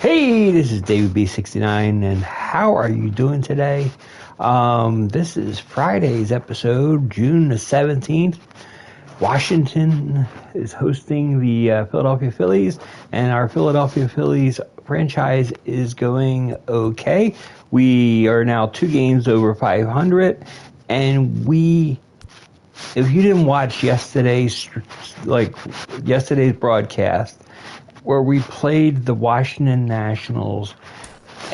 Hey, this is David B69, and how are you doing today? This is Friday's episode, June the 17th. Washington is hosting the Philadelphia Phillies, and our Philadelphia Phillies franchise is going okay. We are now 2 games over 500, and if you didn't watch yesterday's broadcast, where we played the Washington Nationals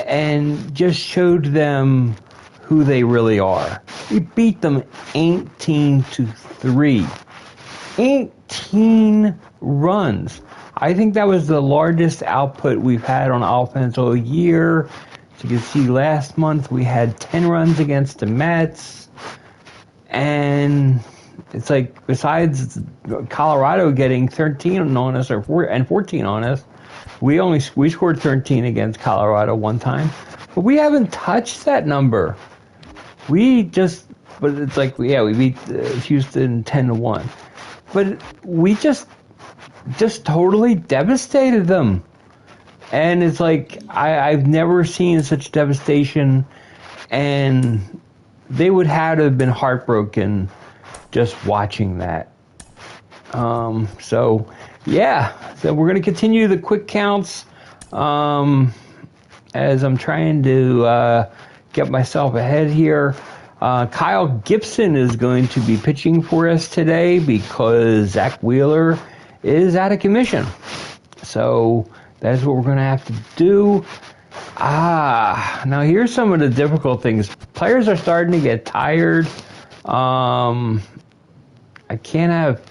and just showed them who they really are. We beat them 18-3. 18 runs. I think that was the largest output we've had on offense all year. As you can see, last month we had 10 runs against the Mets. And it's like, besides Colorado getting 13 on us and 14 on us, we scored 13 against Colorado one time, but we haven't touched that number. But it's like, yeah, we beat Houston 10-1, but we just totally devastated them. And it's like, I've never seen such devastation, and they would have to have been heartbroken just watching that. So we're going to continue the quick counts as I'm trying to get myself ahead here. Kyle Gibson is going to be pitching for us today because Zach Wheeler is out of commission. So that's what we're going to have to do. Now here's some of the difficult things. Players are starting to get tired. I can't have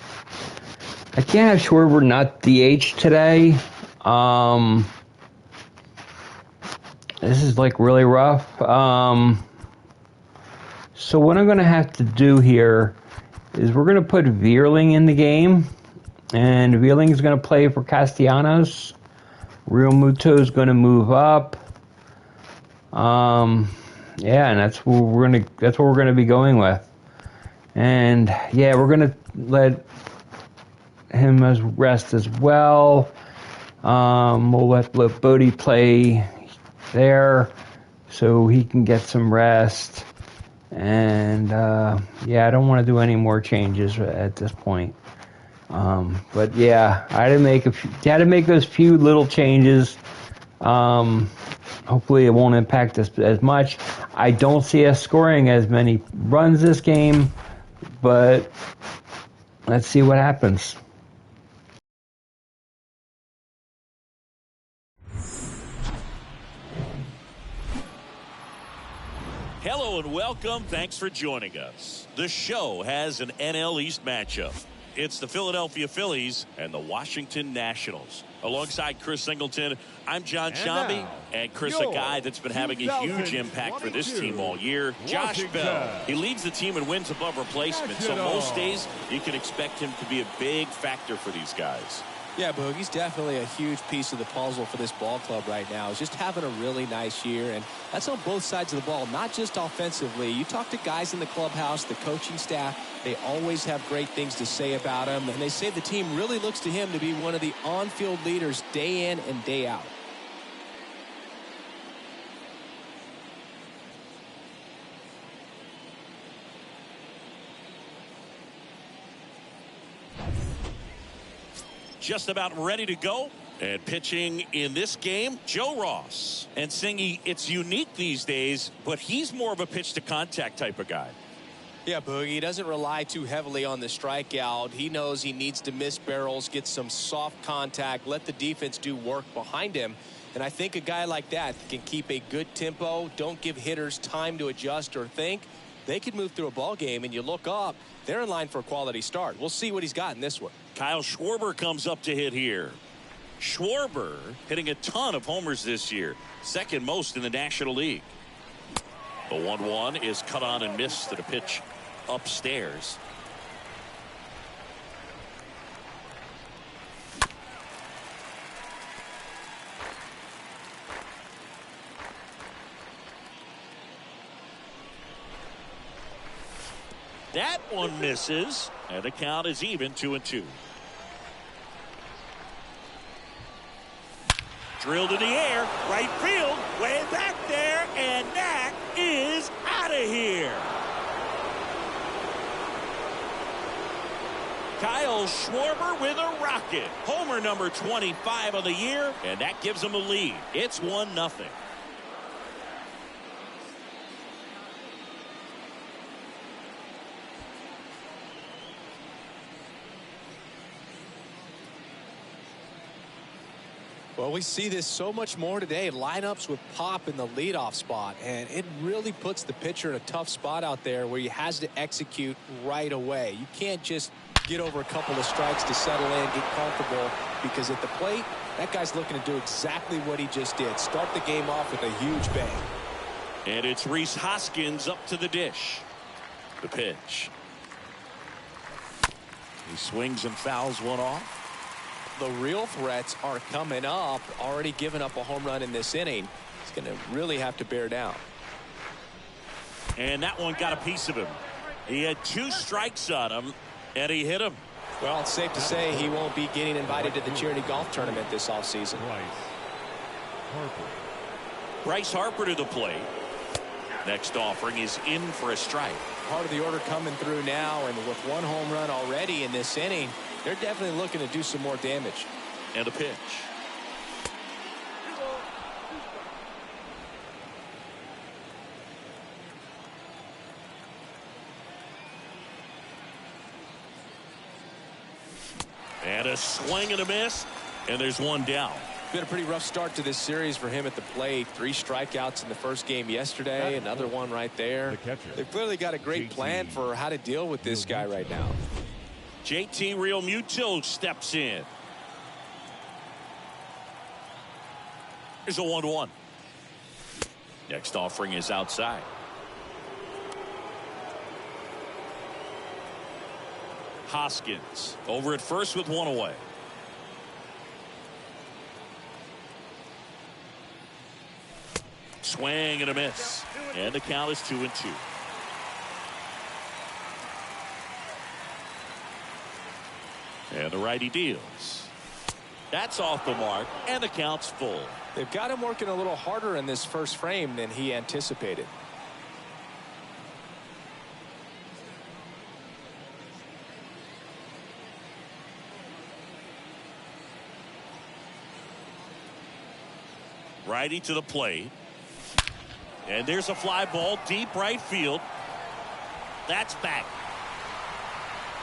Schwarber not DH today. This is like really rough. So what I'm going to have to do here is we're going to put Vierling in the game, and Vierling is going to play for Castellanos. Real Muto is going to move up. And that's what we're going to be going with. And yeah, we're going to let him rest as well. We'll let Bodie play there so he can get some rest. And I don't want to do any more changes at this point. But yeah, I had to make those few little changes. Hopefully it won't impact us as much. I don't see us scoring as many runs this game, but let's see what happens. Hello and welcome. Thanks for joining us. The show has an NL East matchup. It's the Philadelphia Phillies and the Washington Nationals. Alongside Chris Singleton, I'm John Shambi, and Chris, a guy that's been having a huge impact for this team all year, Josh Bell. He leads the team in wins above replacement, so most days you can expect him to be a big factor for these guys. Yeah, Boog, he's definitely a huge piece of the puzzle for this ball club right now. He's just having a really nice year, and that's on both sides of the ball, not just offensively. You talk to guys in the clubhouse, the coaching staff, they always have great things to say about him, and they say the team really looks to him to be one of the on-field leaders day in and day out. Just about ready to go. And pitching in this game, Joe Ross. And Singy, it's unique these days, but he's more of a pitch-to-contact type of guy. Yeah, Boogie, he doesn't rely too heavily on the strikeout. He knows he needs to miss barrels, get some soft contact, let the defense do work behind him. And I think a guy like that can keep a good tempo, don't give hitters time to adjust or think. They could move through a ball game, and you look up, they're in line for a quality start. We'll see what he's got in this one. Kyle Schwarber comes up to hit here. Schwarber hitting a ton of homers this year, second most in the National League. The 1-1 is cut on and missed to the pitch upstairs. That one misses, and the count is even 2-2. Drilled in the air, right field, way back there, and that is out of here. Kyle Schwarber with a rocket. Homer number 25 of the year, and that gives him a lead. It's 1-0. Well, we see this so much more today. Lineups with pop in the leadoff spot, and it really puts the pitcher in a tough spot out there where he has to execute right away. You can't just get over a couple of strikes to settle in, get comfortable, because at the plate, that guy's looking to do exactly what he just did. Start the game off with a huge bang. And it's Rhys Hoskins up to the dish. The pitch. He swings and fouls one off. The real threats are coming up. Already given up a home run in this inning. He's going to really have to bear down. And that one got a piece of him. He had 2 strikes on him, and he hit him. Well, it's safe to say he won't be getting invited to the charity golf tournament this offseason. Bryce Harper to the plate. Next offering is in for a strike. Part of the order coming through now, and with 1 home run already in this inning, they're definitely looking to do some more damage. And a pitch. And a swing and a miss. And there's 1 down. Been a pretty rough start to this series for him at the plate. 3 strikeouts in the first game yesterday. Another one right there. They've clearly got a great plan for how to deal with this guy right now. JT Realmuto steps in. Here's a 1-1. Next offering is outside. Hoskins over at first with 1 away. Swing and a miss. And the count is 2-2. And the righty deals. That's off the mark, and the count's full. They've got him working a little harder in this first frame than he anticipated. Righty to the plate. And there's a fly ball deep right field. That's back.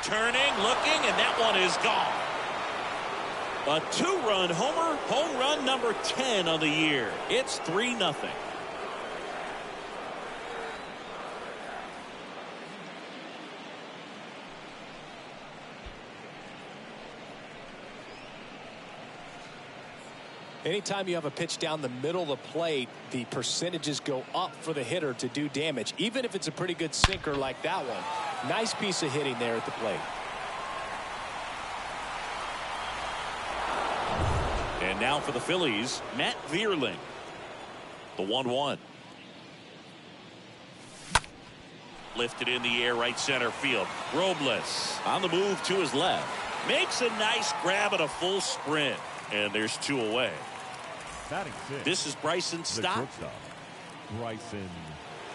Turning, looking, and that one is gone. A 2-run homer, home run number 10 on the year. It's 3-0. Anytime you have a pitch down the middle of the plate, the percentages go up for the hitter to do damage, even if it's a pretty good sinker like that one. Nice piece of hitting there at the plate. And now for the Phillies, Matt Vierling. The 1-1. Lifted in the air, right center field. Robles on the move to his left. Makes a nice grab at a full sprint. And there's 2 away. This is Bryson Stott. Bryson.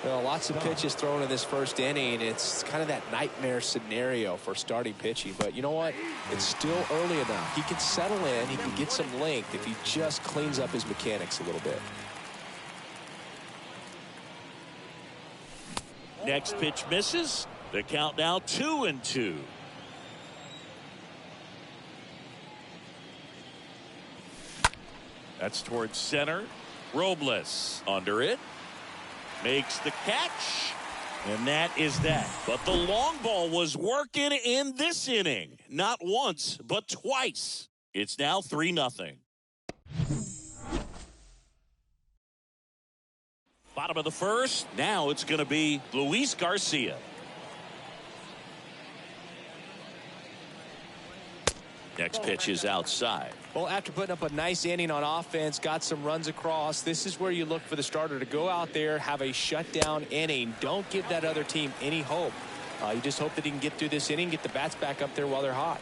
Well, lots of pitches thrown in this first inning. It's kind of that nightmare scenario for starting pitching. But you know what? It's still early enough. He can settle in. He can get some length if he just cleans up his mechanics a little bit. Next pitch misses. The count now 2-2. That's towards center. Robles under it. Makes the catch. And that is that. But the long ball was working in this inning. Not once, but twice. It's now 3-0. Bottom of the first. Now it's going to be Luis Garcia. Next pitch is outside. Well, after putting up a nice inning on offense, got some runs across, this is where you look for the starter to go out there, have a shutdown inning. Don't give that other team any hope. You just hope that he can get through this inning, get the bats back up there while they're hot.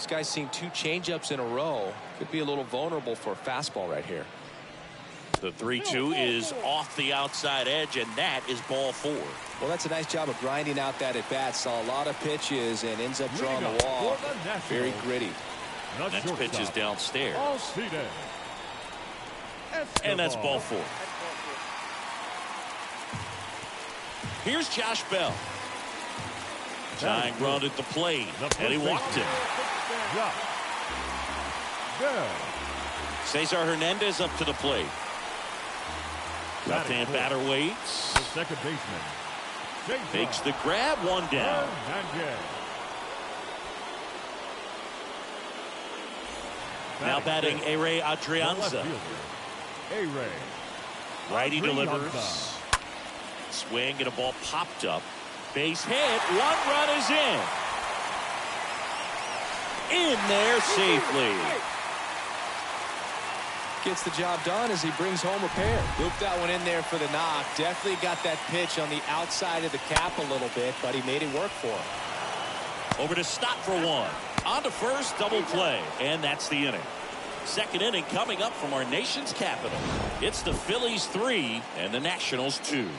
guy's seen 2 changeups in a row. Could be a little vulnerable for a fastball right here. The 3-2 is off the outside edge, and that is ball 4. Well, that's a nice job of grinding out that at bat. Saw a lot of pitches and ends up drawing the wall. Very gritty. Next pitch is downstairs. And that's ball 4. Here's Josh Bell. Tying run at the plate, and he walked him. Cesar Hernandez up to the plate. Left-hand batter waits. The second baseman Takes the grab, 1 down. Now batting Ray Adrianza. Righty delivers. Swing and a ball popped up. Base hit. 1 run is in. In there safely. Gets the job done as he brings home a pair. Looped that one in there for the knock. Definitely got that pitch on the outside of the cap a little bit, but he made it work for him. Over to Stott for 1. On to first, double play, and that's the inning. Second inning coming up from our nation's capital. It's the Phillies 3 and the Nationals 2.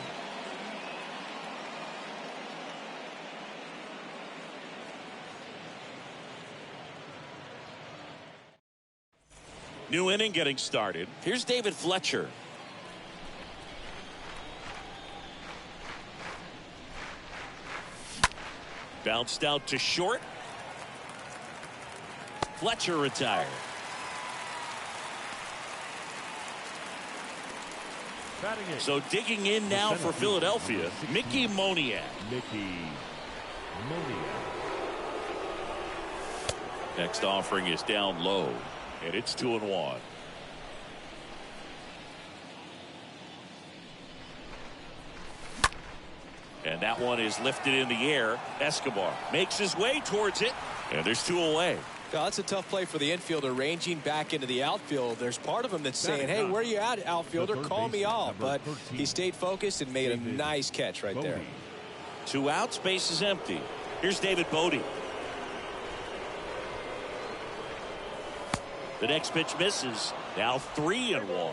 New inning getting started. Here's David Fletcher. Bounced out to short. Fletcher retired. So digging in now for Philadelphia, Mickey Moniak. Next offering is down low. And it's 2-1. And that one is lifted in the air. Escobar makes his way towards it. And there's 2 away. Now, that's a tough play for the infielder, ranging back into the outfield. There's part of him that's saying, hey, where you at, outfielder? Call me off. But he stayed focused and made a nice catch right there. 2 outs, base is empty. Here's David Bodie. The next pitch misses. Now 3-1.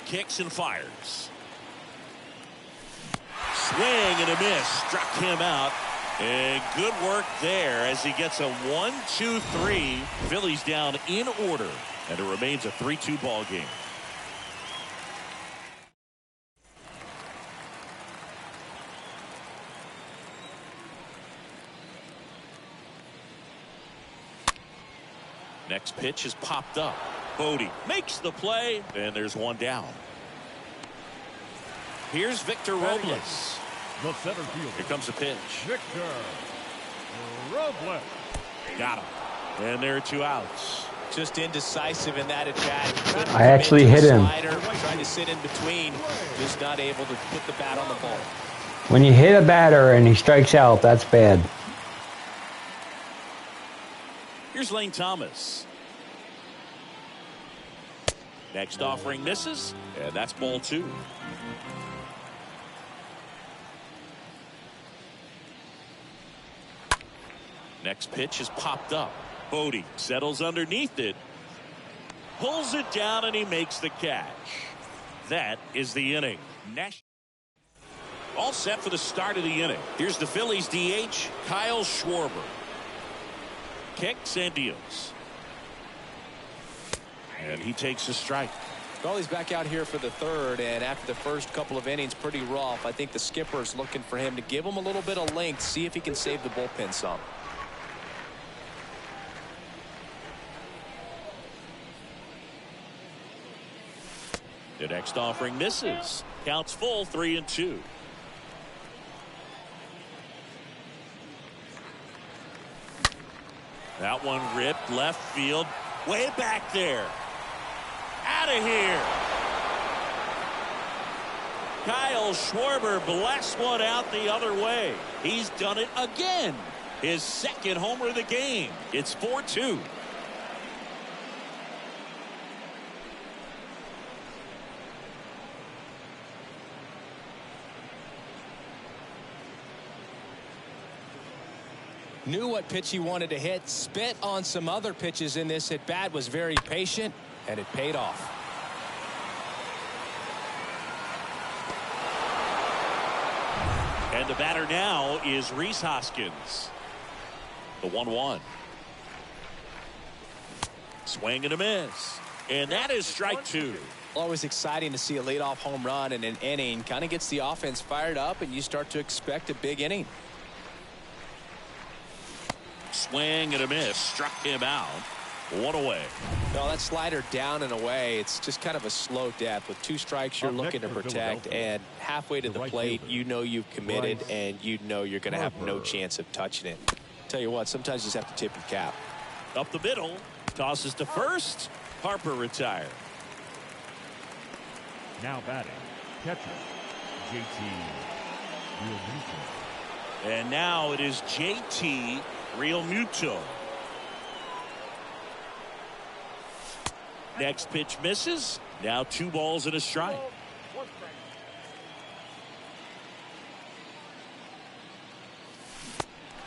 Kicks and fires. Swing and a miss. Struck him out. And good work there as he gets a 1-2-3. Phillies down in order. And it remains a 3-2 ball game. Next pitch is popped up. Bodie makes the play, and there's 1 down. Here's Victor Robles. The center fielder. Here comes the pitch. Victor Robles. Got him. And there are 2 outs. Just indecisive in that at bat. I actually hit him. Trying to sit in between. Just not able to put the bat on the ball. When you hit a batter and he strikes out, that's bad. Here's Lane Thomas. Next offering misses, and that's ball 2. Next pitch is popped up. Bodie settles underneath it, pulls it down, and he makes the catch. That is the inning. All set for the start of the inning. Here's the Phillies DH, Kyle Schwarber. Kicks and deals. And he takes a strike. Well, he's back out here for the 3rd, and after the first couple of innings, pretty rough. I think the skipper's looking for him to give him a little bit of length, see if he can save the bullpen some. The next offering misses. Counts full, 3-2. That one ripped left field. Way back there. Out of here. Kyle Schwarber blasts one out the other way. He's done it again. His 2nd homer of the game. It's 4-2. Knew what pitch he wanted to hit, spit on some other pitches in this at bat, was very patient, and it paid off. And the batter now is Rhys Hoskins. The 1-1. Swing and a miss. And that is strike 2. Always exciting to see a leadoff home run in an inning. Kind of gets the offense fired up, and you start to expect a big inning. Swing and a miss. Struck him out. 1 away. No, that slider down and away. It's just kind of a slow death. With 2 strikes, you're looking to protect, and halfway to the plate, you know you've committed, and you know you're going to have no chance of touching it. Tell you what, sometimes you just have to tip your cap. Up the middle. Tosses to first. Harper retired. Now batting, catcher, JT Realmuto. And now it is JT Realmuto. Next pitch misses. Now 2 balls and a strike.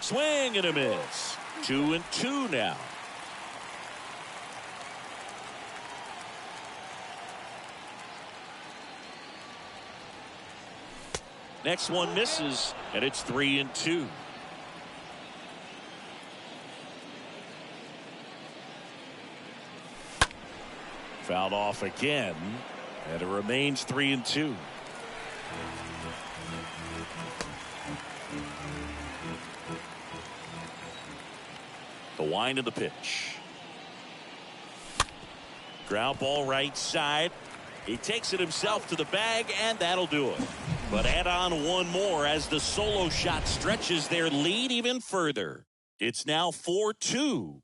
Swing and a miss. 2-2 now. Next one misses, and it's 3-2. Fouled off again, and it remains 3-2. The wind of the pitch. Ground ball right side. He takes it himself to the bag, and that'll do it. But add on one more as the solo shot stretches their lead even further. It's now 4-2.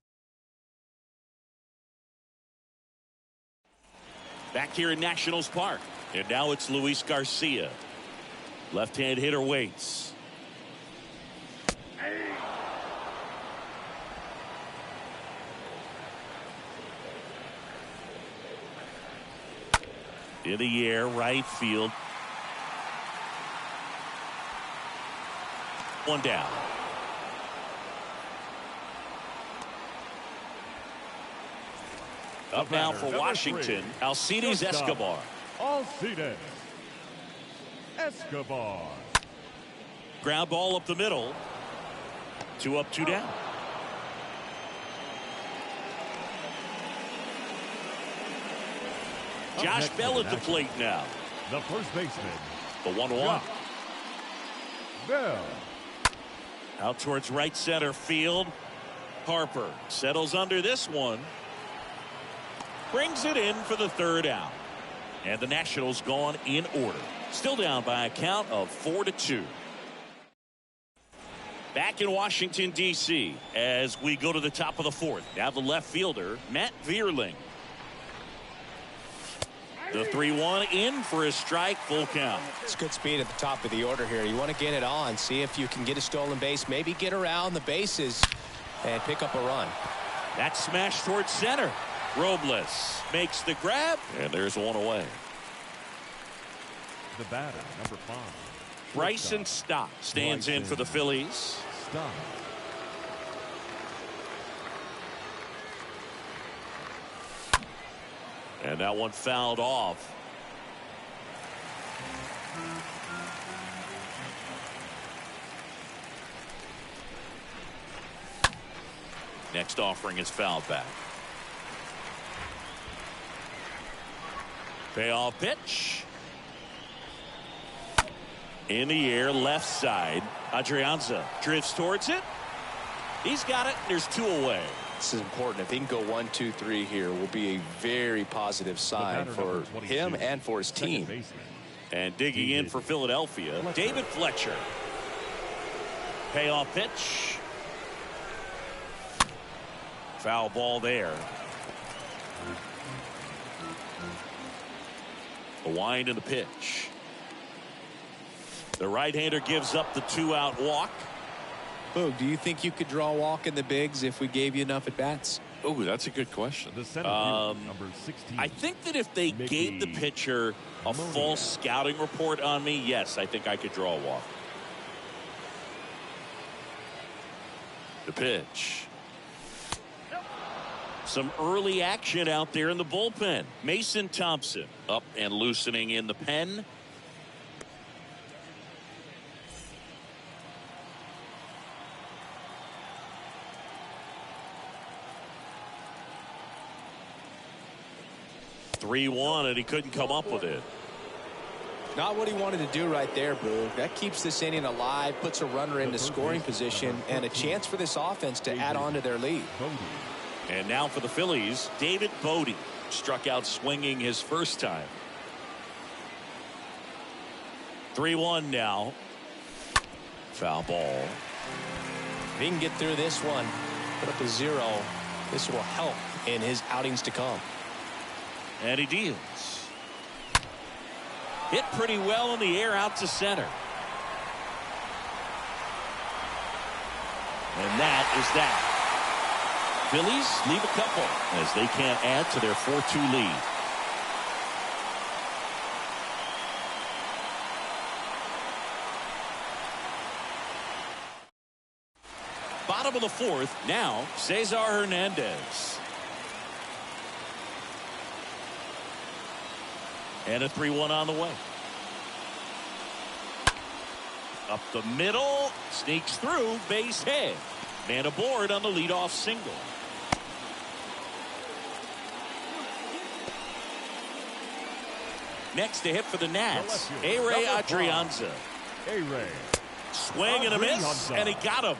Back here in Nationals Park. And now it's Luis Garcia. Left-hand hitter waits. In the air, right field. One down. Up now for Washington, Alcides Escobar. Alcides Escobar. Ground ball up the middle. 2 up, 2 down. Josh Bell at the plate now. The first baseman. The 1-1. Bell. Out towards right center field. Harper settles under this one. Brings it in for the 3rd out. And the Nationals gone in order. Still down by a count of 4-2. Back in Washington, D.C. as we go to the top of the 4th. Now the left fielder, Matt Vierling. The 3-1 in for a strike, full count. It's good speed at the top of the order here. You want to get it on, see if you can get a stolen base, maybe get around the bases and pick up a run. That smash towards center. Robles makes the grab, and there's 1 away. The batter, number 5. Bryson Stott stands in for the Phillies. Stott. And that one fouled off. Next offering is fouled back. Payoff pitch. In the air, left side. Adrianza drifts towards it. He's got it. There's 2 away. This is important. If he can go 1, 2, 3 here, will be a very positive sign for him and for his team. And digging in for Philadelphia, David Fletcher. Payoff pitch. Foul ball there. The wind and the pitch. The right-hander gives up the 2-out walk. Boog, do you think you could draw a walk in the bigs if we gave you enough at-bats? Oh, that's a good question. The center field, number 16. I think that if they gave the pitcher a false scouting report on me, yes, I think I could draw a walk. The pitch. Some early action out there in the bullpen. Mason Thompson up and loosening in the pen. (3-1) and he couldn't come up with it. Not what he wanted to do right there, Boog. That keeps this inning alive, puts a runner into scoring position, and a chance for this offense to add on to their lead. And now for the Phillies, David Bodie struck out swinging his first time. 3-1 now. Foul ball. If he can get through this one, put up a 0, this will help in his outings to come. And he deals. Hit pretty well in the air out to center. And that is that. Phillies leave a couple as they can't add to their 4-2 lead. Bottom of the 4th, now Cesar Hernandez. And a 3-1 on the way. Up the middle, sneaks through, base hit. Man aboard on the leadoff single. Next to hit for the Nats, A-Ray Adrianza. A-Ray. Swing and a miss, and he got him.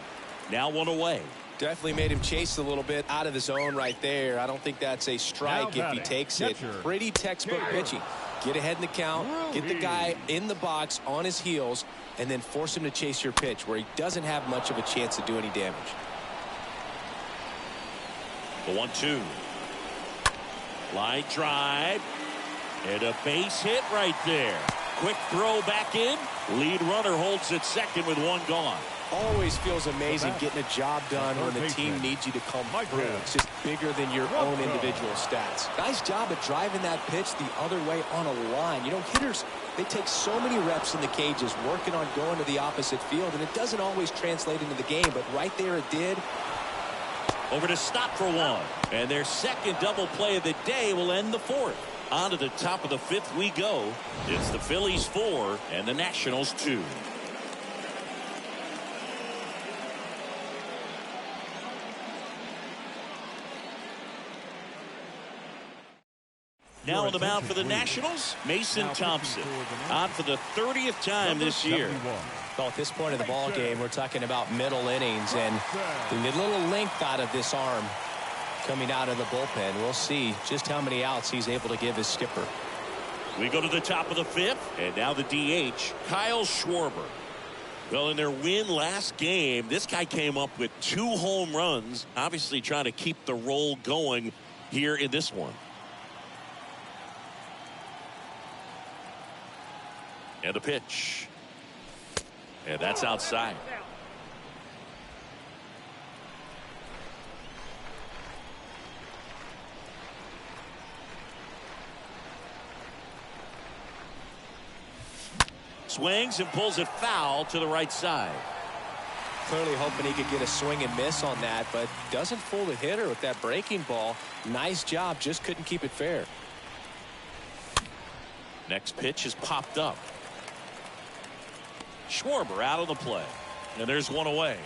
Now 1 away. Definitely made him chase a little bit out of the zone right there. I don't think that's a strike if he takes it. Pretty textbook pitching. Get ahead in the count, get the guy in the box on his heels, and then force him to chase your pitch where he doesn't have much of a chance to do any damage. The 1-2. Line drive. And a base hit right there. Quick throw back in. Lead runner holds at second with 1 gone. Always feels amazing getting a job done when the team needs you to come through. It's just bigger than your own individual stats. Nice job of driving that pitch the other way on a line. You know, hitters, they take so many reps in the cages working on going to the opposite field, and it doesn't always translate into the game, but right there it did. Over to stop for 1. And their second double play of the day will end the 4th. On to the top of the 5th we go. It's the Phillies 4 and the Nationals 2. Now on the mound for the Nationals, Mason Thompson. On for the 30th time this year. Well, at this point in the ball game, we're talking about middle innings, and the little length out of this arm coming out of the bullpen. We'll see just how many outs he's able to give his skipper. We go to the top of the 5th, and now the DH, Kyle Schwarber. Well, in their win last game, this guy came up with 2 home runs, obviously trying to keep the roll going here in this one. And the pitch. And that's outside. Swings and pulls it foul to the right side. Clearly hoping he could get a swing and miss on that, but doesn't fool the hitter with that breaking ball. Nice job, just couldn't keep it fair. Next pitch is popped up. Schwarber out of the play. And there's 1 away.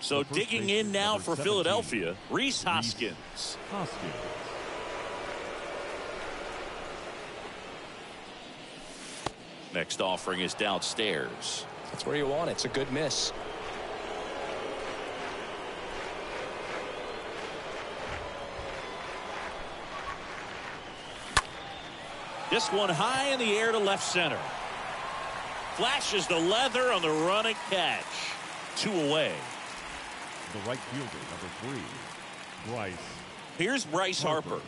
So digging in now for Philadelphia, Rhys Hoskins. Next offering is downstairs. That's where you want it. It's a good miss. This one high in the air to left center. Flashes the leather on the running catch. 2 away. The right fielder, number 3, Bryce. Here's Bryce Harper.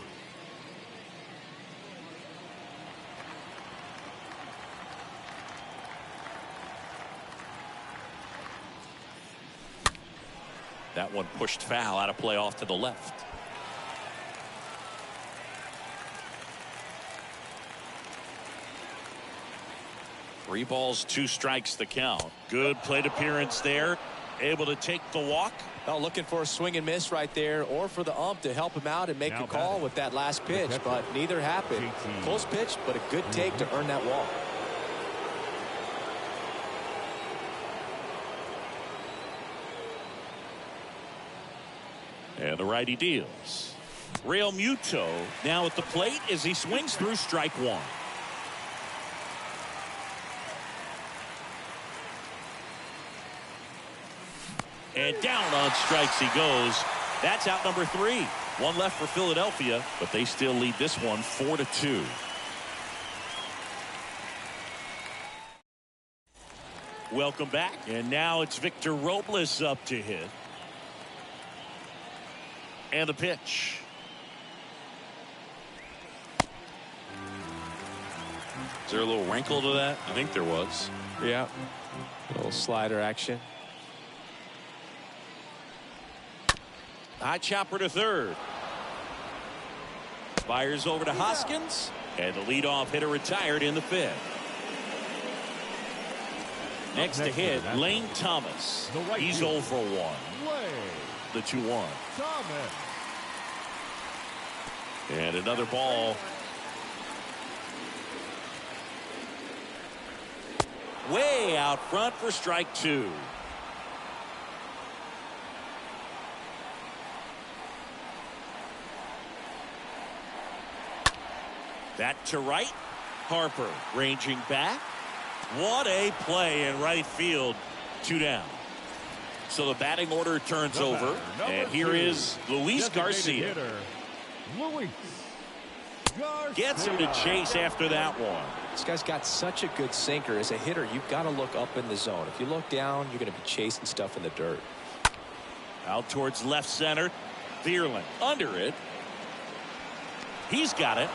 That one pushed foul, out of play off to the left. 3 balls, 2 strikes the count. Good plate appearance there. Able to take the walk. Well, looking for a swing and miss right there, or for the ump to help him out and make a call with that last pitch, but neither happened. Close pitch, but a good take to earn that walk. And the righty deals. Real Muto now at the plate as he swings through strike 1. And down on strikes he goes. That's out number 3. 1 left for Philadelphia, but they still lead this one 4-2. Welcome back. And now it's Victor Robles up to hit. And the pitch. Is there a little wrinkle to that? I think there was. Yeah. A little slider action. High chopper to third. Fires over to Hoskins. And the leadoff hitter retired in the 5th. Next to hit, Lane Thomas. He's 0 for 1. The 2-1. And another ball. Way out front for strike 2. That to right. Harper ranging back. What a play in right field. 2 down. So the batting order turns over. And here is Luis Garcia. Gets him to chase after that one. This guy's got such a good sinker. As a hitter, you've got to look up in the zone. If you look down, you're going to be chasing stuff in the dirt. Out towards left center. Vierling under it. He's got it.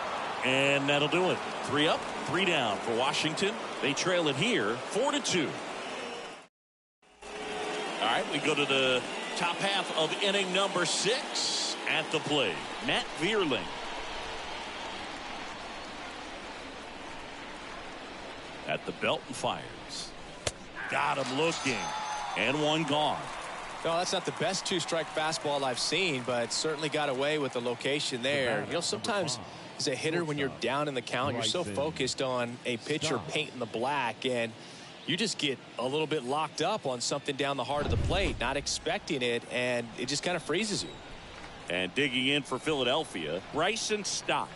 And that'll do it. 3 up, 3 down for Washington. They trail it here 4-2. All right, we go to the top half of inning number 6 at the plate. Matt Vierling. At the belt and fires. Got him looking. And 1 gone. No, that's not the best 2-strike fastball I've seen, but certainly got away with the location there. You know, sometimes as a hitter, when you're down in the count, you're so focused on a pitcher painting the black, and you just get a little bit locked up on something down the heart of the plate, not expecting it, and it just kind of freezes you. And digging in for Philadelphia, Bryson Stott.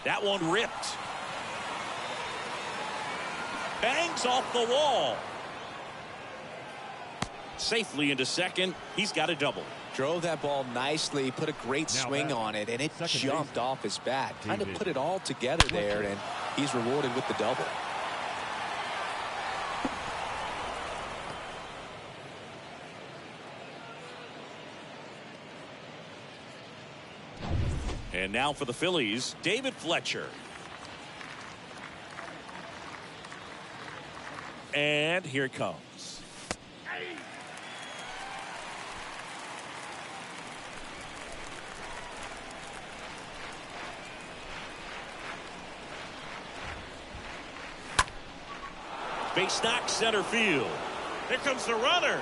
That one ripped. Bangs off the wall. Safely into second. He's got a double. Drove that ball nicely, put a great swing on it, and it jumped off his bat. Trying to put it all together there, and he's rewarded with the double. And now for the Phillies, David Fletcher. And here it comes. Base knock center field. Here comes the runner.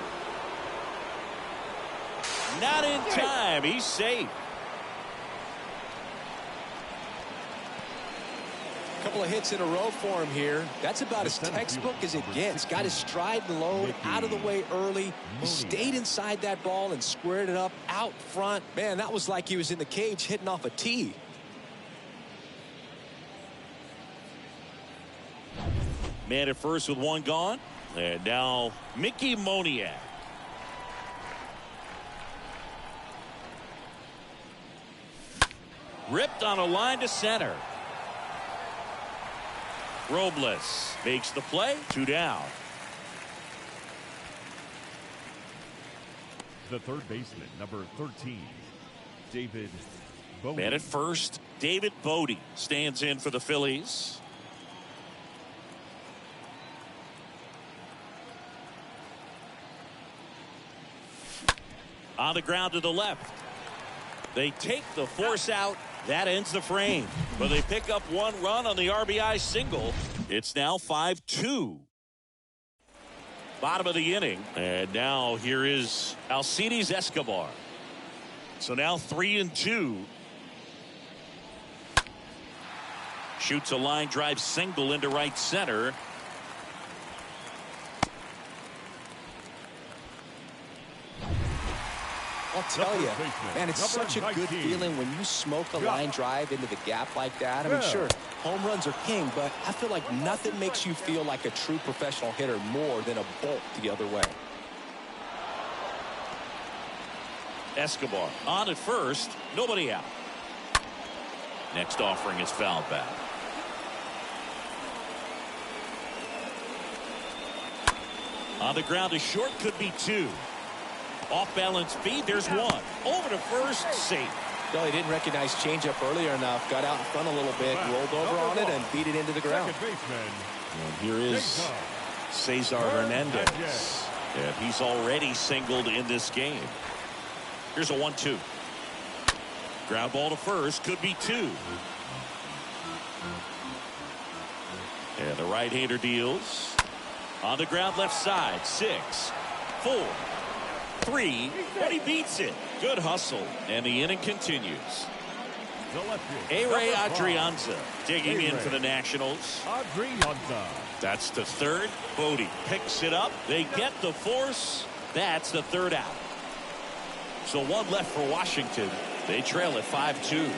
Not in time. He's safe. Couple of hits in a row for him here. That's about as textbook as it gets. Got his stride and load out of the way early. He stayed inside that ball and squared it up out front. Man, that was like he was in the cage hitting off a tee. Man at first with 1 gone. And now Mickey Moniak. Ripped on a line to center. Robles makes the play. 2 down. The third baseman, number 13, David Bodie. Man at first, David Bodie stands in for the Phillies. On the ground to the left. They take the force out That ends the frame. But they pick up one run on the RBI single. It's now 5-2. Bottom of the inning. And now here is Alcides Escobar. So now 3-2. Shoots a line drive single into right center. I'll tell you, man, it's such a good feeling when you smoke a line drive into the gap like that. I mean, sure, home runs are king, but I feel like nothing makes you feel like a true professional hitter more than a bolt the other way. Escobar on at first, nobody out. Next offering is fouled back. On the ground to short, could be two. Off balance feed, there's one. Over to first, safe. Well, he didn't recognize changeup earlier enough. Got out in front a little bit, rolled over on it, and beat it into the ground. And here is Cesar Hernandez. And he's already singled in this game. Here's a 1-2. Ground ball to first, could be two. And the right-hander deals. On the ground left side, 6, 4, 3, and he beats it. Good hustle, and the inning continues. A-Ray Adrianza digging in for the Nationals. That's the third. Bodie picks it up. They get the force. That's the third out. So one left for Washington. They trail at 5-2.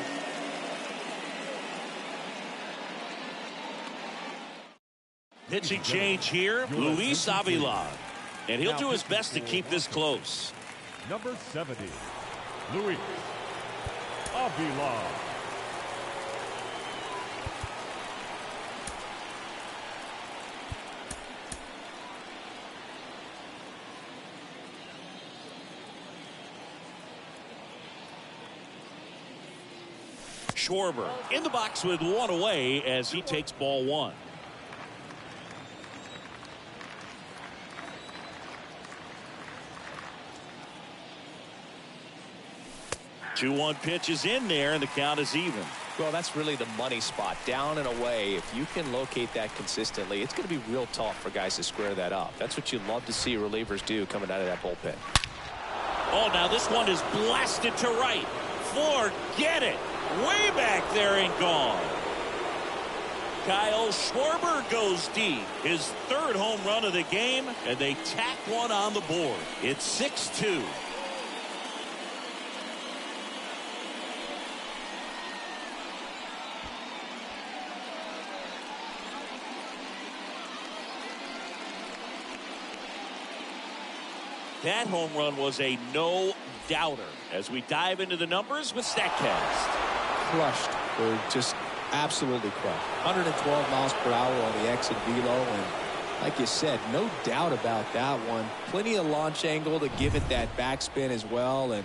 Pitching change here, Luis Avila. And he'll do his best to keep this close. Number 70, Luis Avila. Schwarber in the box with one away as he takes ball one. Two-one pitch is in there, and the count is even. Well, that's really the money spot, down and away. If you can locate that consistently, it's going to be real tough for guys to square that up. That's what you love to see relievers do coming out of that bullpen. Oh, now this one is blasted to right. Forget it. Way back there and gone. Kyle Schwarber goes deep. His third home run of the game, and they tack one on the board. It's 6-2. That home run was a no-doubter as we dive into the numbers with StatCast. Crushed, or just absolutely crushed. 112 miles per hour on the exit velo, and like you said, no doubt about that one. Plenty of launch angle to give it that backspin as well, and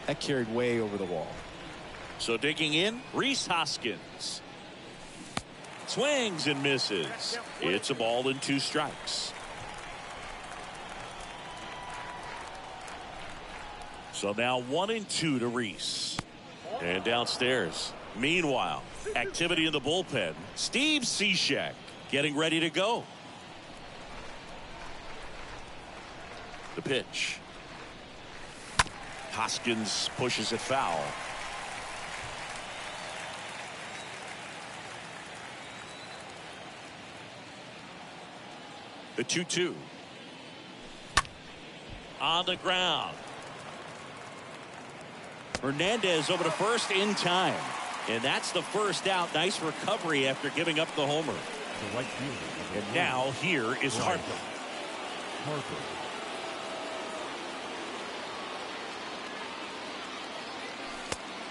that carried way over the wall. So digging in, Rhys Hoskins. Swings and misses. It's a ball and 2 strikes. So now 1-2 to Rhys. And downstairs. Meanwhile, activity in the bullpen. Steve Cishek getting ready to go. The pitch. Hoskins pushes it foul. The 2-2. On the ground. Hernandez over to first in time. And that's the first out. Nice recovery after giving up the homer. And now here is Harper.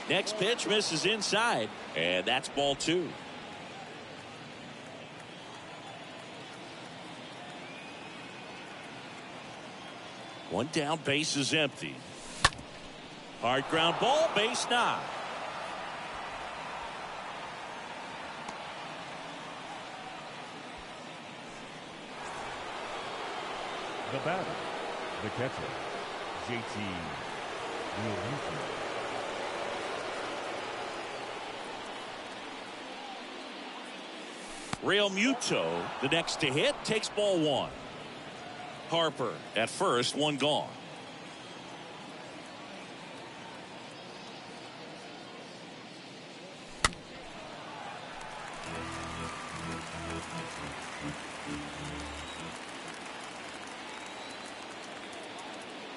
Next pitch misses inside. And that's ball 2. One down, base is empty. Hard ground ball, base knock. The batter, the catcher, JT Realmuto. Real Muto, the next to hit, takes ball one. Harper at first, one gone.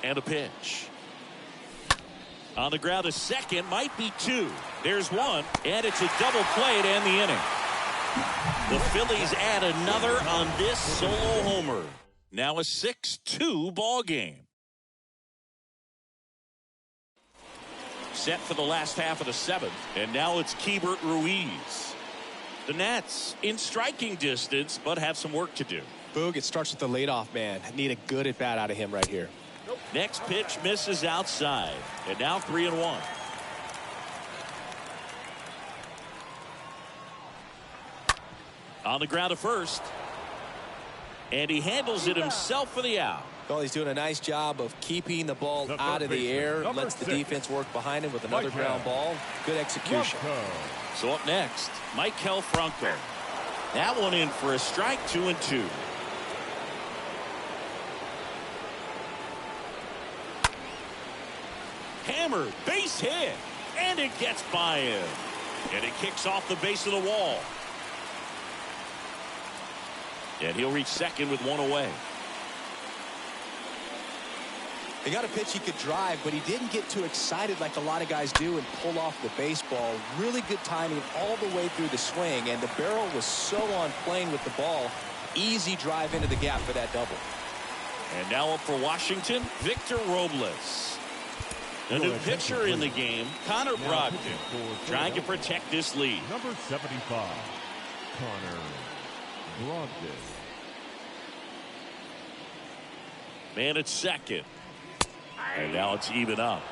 And a pitch. On the ground, a second, might be two. There's one, and it's a double play to end the inning. The Phillies add another on this solo homer. Now a 6-2 ball game. Set for the last half of the seventh, and now it's Keibert Ruiz. The Nats in striking distance, but have some work to do. Boog, it starts with the leadoff man. Need a good at bat out of him right here. Next pitch misses outside, and now 3-1. On the ground to first, and he handles it himself for the out. Well, he's doing a nice job of keeping the ball out of the air. Lets the defense work behind him with another ground ball. Good execution. So up next, Maikel Franco. That one in for a strike, 2-2. Hammered, base hit, and it gets by him. And it kicks off the base of the wall. And he'll reach second with one away. He got a pitch he could drive, but he didn't get too excited like a lot of guys do and pull off the baseball. Really good timing all the way through the swing, and the barrel was so on plane with the ball. Easy drive into the gap for that double. And now up for Washington, Victor Robles. The new pitcher in the game, Connor Brogdon, trying to protect this lead. Number 75, Connor Brogdon. Man at second. And now it's even up.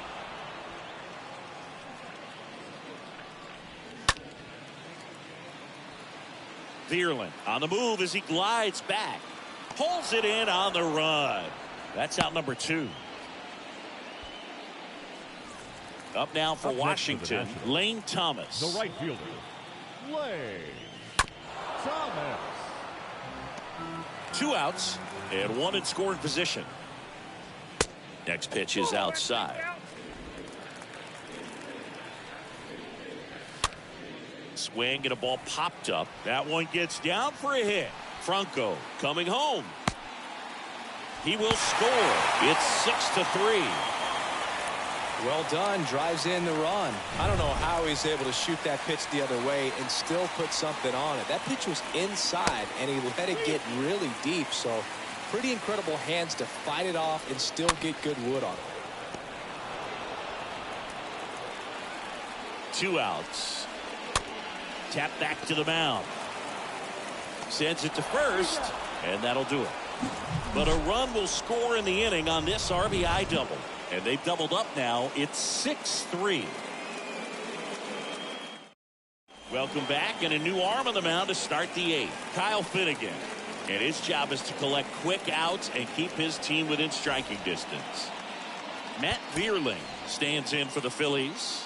Vierling on the move as he glides back. Pulls it in on the run. That's out number 2. Up now for Washington, Lane Thomas. The right fielder, Lane Thomas. 2 outs and 1 in scoring position. Next pitch is outside. Swing and a ball popped up. That one gets down for a hit. Franco coming home. He will score. It's 6-3. Well done. Drives in the run. I don't know how he's able to shoot that pitch the other way and still put something on it. That pitch was inside, and he let it get really deep. So pretty incredible hands to fight it off and still get good wood on it. 2 outs. Tap back to the mound. Sends it to first, and that'll do it. But a run will score in the inning on this RBI double. And they've doubled up now. It's 6-3. Welcome back, and a new arm on the mound to start the 8th. Kyle Finnegan. And his job is to collect quick outs and keep his team within striking distance. Matt Vierling stands in for the Phillies.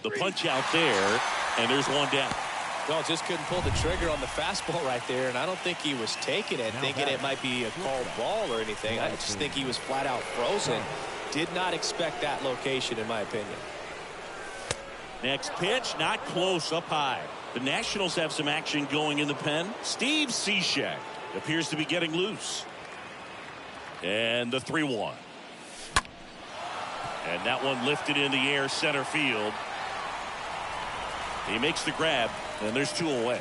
The punch out there, and there's one down. Well, just couldn't pull the trigger on the fastball right there, and I don't think he was taking it, thinking it might be a called ball or anything. I just think he was flat out frozen. Did not expect that location, in my opinion. Next pitch, not close, up high. The Nationals have some action going in the pen. Steve Cishek appears to be getting loose. And the 3-1. And that one lifted in the air, center field. He makes the grab, and there's 2 away.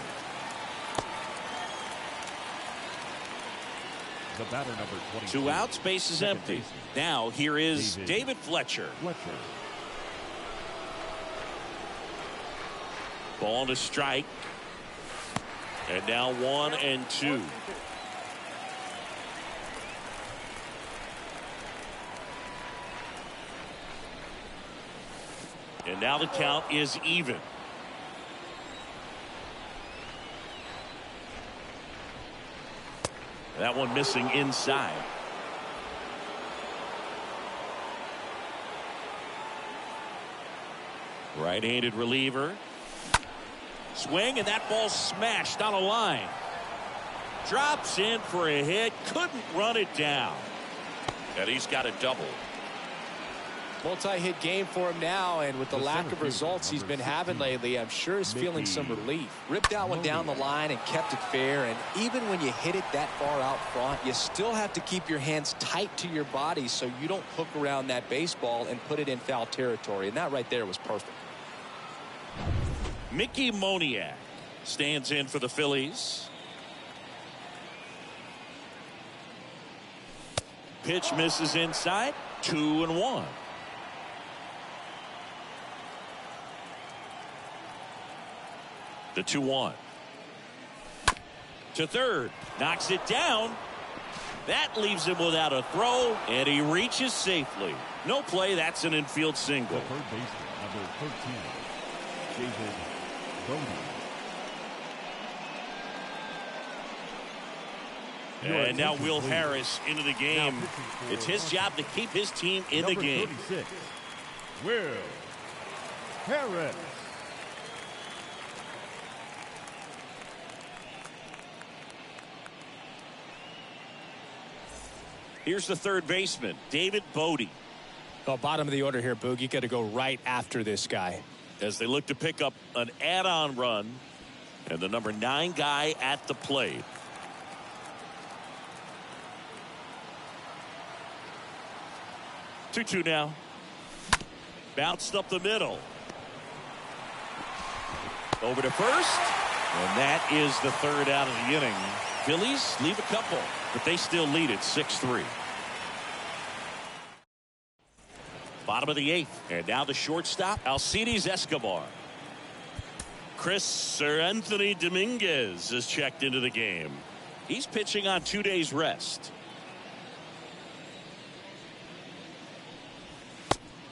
The batter number 22. 2 outs, base is empty. Now here is David Fletcher. Ball to strike. And now 1-2. And now the count is even. That one missing inside. Right-handed reliever. Swing, and that ball smashed on a line. Drops in for a hit. Couldn't run it down. And he's got a double. Multi-hit game for him now, and with the lack of results he's been having lately, I'm sure he's feeling some relief. Ripped that one down the line and kept it fair, and even when you hit it that far out front, you still have to keep your hands tight to your body so you don't hook around that baseball and put it in foul territory, and that right there was perfect. Mickey Moniak stands in for the Phillies. Pitch misses inside. 2-1. The 2-1. To third. Knocks it down. That leaves him without a throw, and he reaches safely. No play. That's an infield single. The third baseman, number 13, David Bodie. And now Will Harris into the game. It's his job to keep his team in the game. 36, Will Harris. Here's the third baseman, David Bodie. Well, bottom of the order here, Boog. You got to go right after this guy. As they look to pick up an add-on run, and the number 9 guy at the plate. Two now. Bounced up the middle. Over to first. And that is the third out of the inning. Phillies leave a couple, but they still lead it 6-3. Bottom of the 8th. And now the shortstop, Alcides Escobar. Sir Anthony Dominguez is checked into the game. He's pitching on 2 days rest.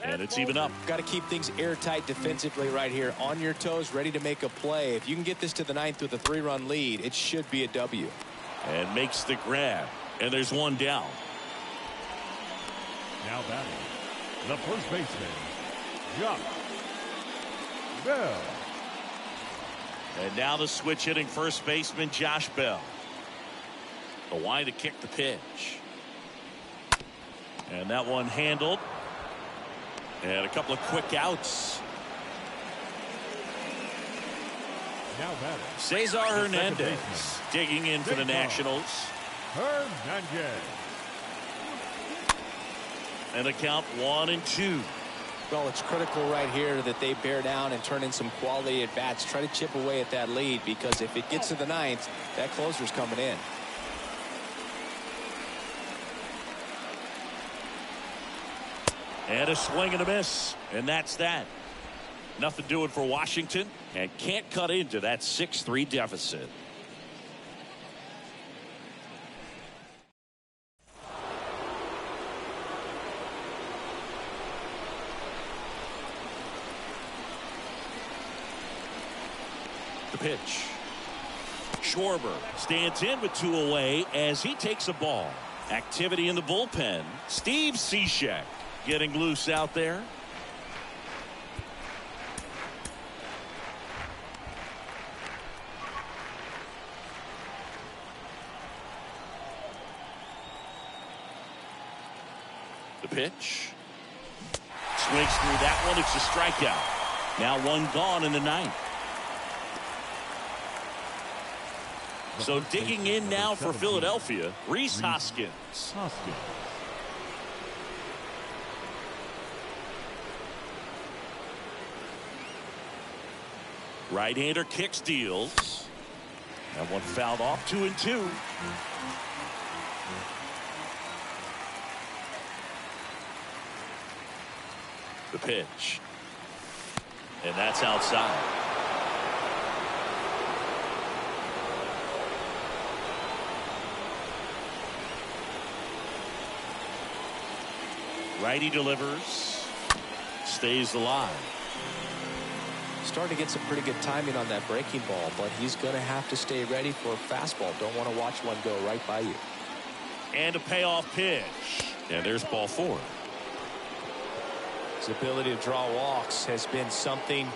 And it's even up. Got to keep things airtight defensively right here. On your toes, ready to make a play. If you can get this to the 9th with a 3-run lead, it should be a W. And makes the grab. And there's one down. Now batting, the first baseman, Josh Bell. And now the switch hitting first baseman, Josh Bell. The line to kick the pitch. And that one handled. And a couple of quick outs. Now batting, Cesar Hernandez digging in for the Nationals. Hernandez. And a count 1-2. Well, it's critical right here that they bear down and turn in some quality at bats. Try to chip away at that lead, because if it gets to the 9th, that closer's coming in. And a swing and a miss. And that's that. Nothing doing for Washington, and can't cut into that 6-3 deficit. The pitch. Schwarber stands in with 2 away as he takes a ball. Activity in the bullpen. Steve Cishek getting loose out there. The pitch. Swings through that one. It's a strikeout. Now one gone in the 9th. So digging in now for Philadelphia, Rhys Hoskins. Right-hander kicks, deals. That one fouled off. 2-2. The pitch. And that's outside. Righty delivers. Stays alive. Starting to get some pretty good timing on that breaking ball, but he's going to have to stay ready for a fastball. Don't want to watch one go right by you. And a payoff pitch. And there's ball 4. His ability to draw walks has been something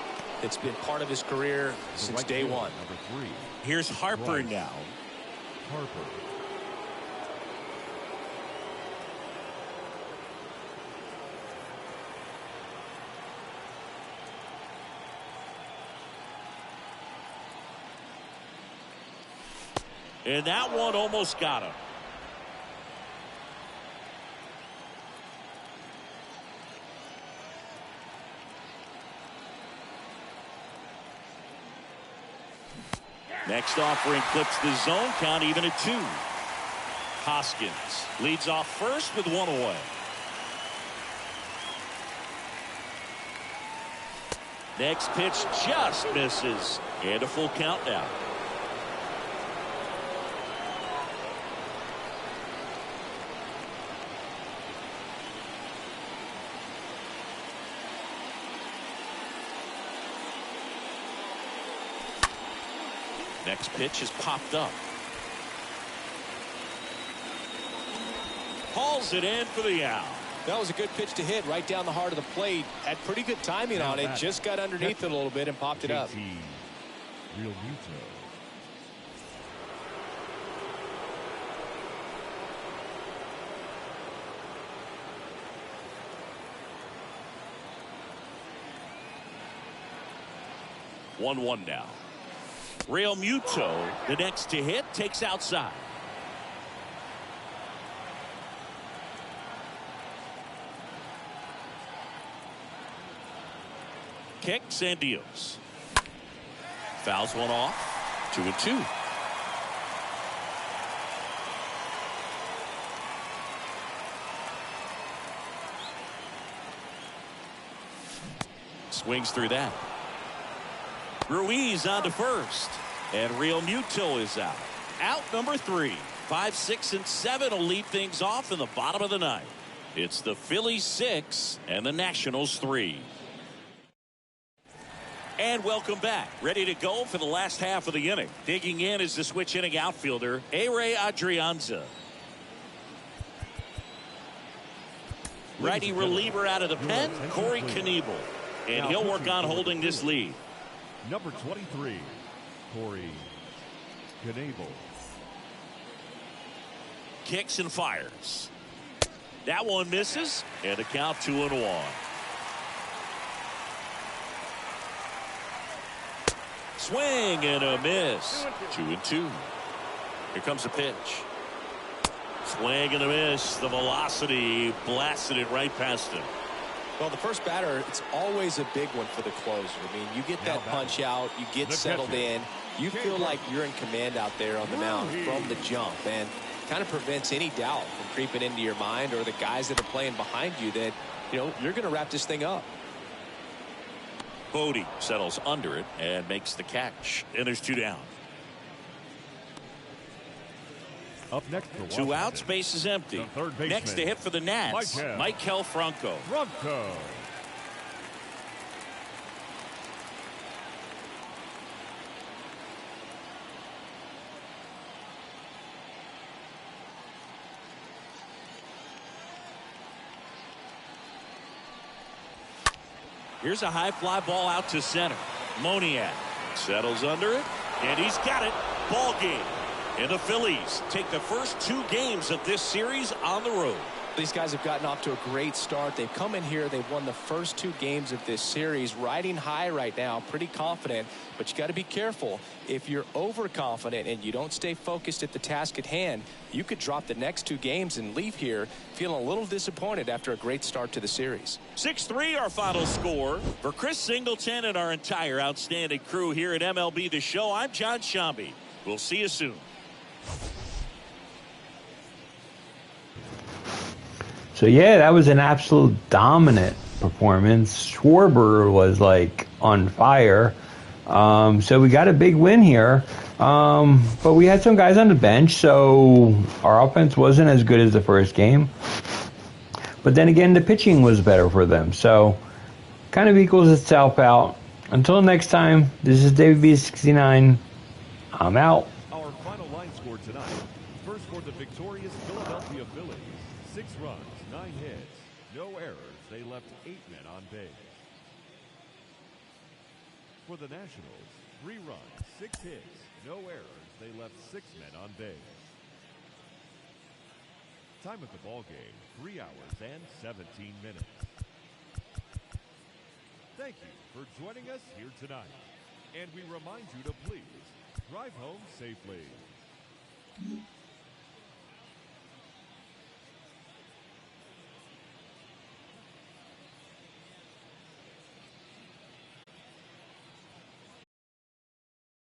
that's been part of his career since day one. Number 3. Here's Harper now. Harper. And that one almost got him. Next offering clips the zone, count even at 2. Hoskins leads off first with 1 away. Next pitch just misses. And a full count now. Next pitch is popped up. Hauls it in for the out. That was a good pitch to hit right down the heart of the plate. Had pretty good timing on it. Just got underneath it a little bit and popped it up. Real Muto. One now. Real Muto, the next to hit, takes outside. Kicks and deals. Fouls one off. 2-2. Swings through that. Ruiz on to first. And Real Muto is out. Out number 3. 5, 6, and 7 will lead things off in the bottom of the 9th. It's the Phillies 6 and the Nationals 3. And welcome back. Ready to go for the last half of the inning. Digging in is the switch inning outfielder, A-Ray Adrianza. Righty reliever out of the pen, Corey Knebel. And he'll work on holding this lead. Number 23, Corey Knebel. Kicks and fires. That one misses, and a count 2-1. Swing and a miss. 2-2. Here comes a pitch. Swing and a miss. The velocity blasted it right past him. Well, the first batter, it's always a big one for the closer. I mean, you get that punch out, you get settled in, you feel like you're in command out there on the mound from the jump, and kind of prevents any doubt from creeping into your mind or the guys that are playing behind you that, you know, you're going to wrap this thing up. Bodie settles under it and makes the catch, and there's 2 down. Up next for 2 outs, base is empty. Next to hit for the Nats, Michael Franco. Here's a high fly ball out to center. Moniak settles under it, and he's got it. Ball game. And the Phillies take the first 2 games of this series on the road. These guys have gotten off to a great start. They've come in here. They've won the first 2 games of this series. Riding high right now. Pretty confident. But you got to be careful. If you're overconfident and you don't stay focused at the task at hand, you could drop the next 2 games and leave here feeling a little disappointed after a great start to the series. 6-3 our final score. For Chris Singleton and our entire outstanding crew here at MLB The Show, I'm John Shambi. We'll see you soon. So yeah, that was an absolute dominant performance. Schwarber was like on fire. So we got a big win here. But we had some guys on the bench, so our offense wasn't as good as the first game. But then again, the pitching was better for them. So kind of equals itself out. Until next time, this is David B69. I'm out. Our final line score tonight. First for the victorious Philadelphia runs, 9 hits, no errors. They left 8 men on base. For the Nationals, 3 runs, 6 hits, no errors. They left 6 men on base. Time of the ball game, 3 hours and 17 minutes. Thank you for joining us here tonight. And we remind you to please drive home safely.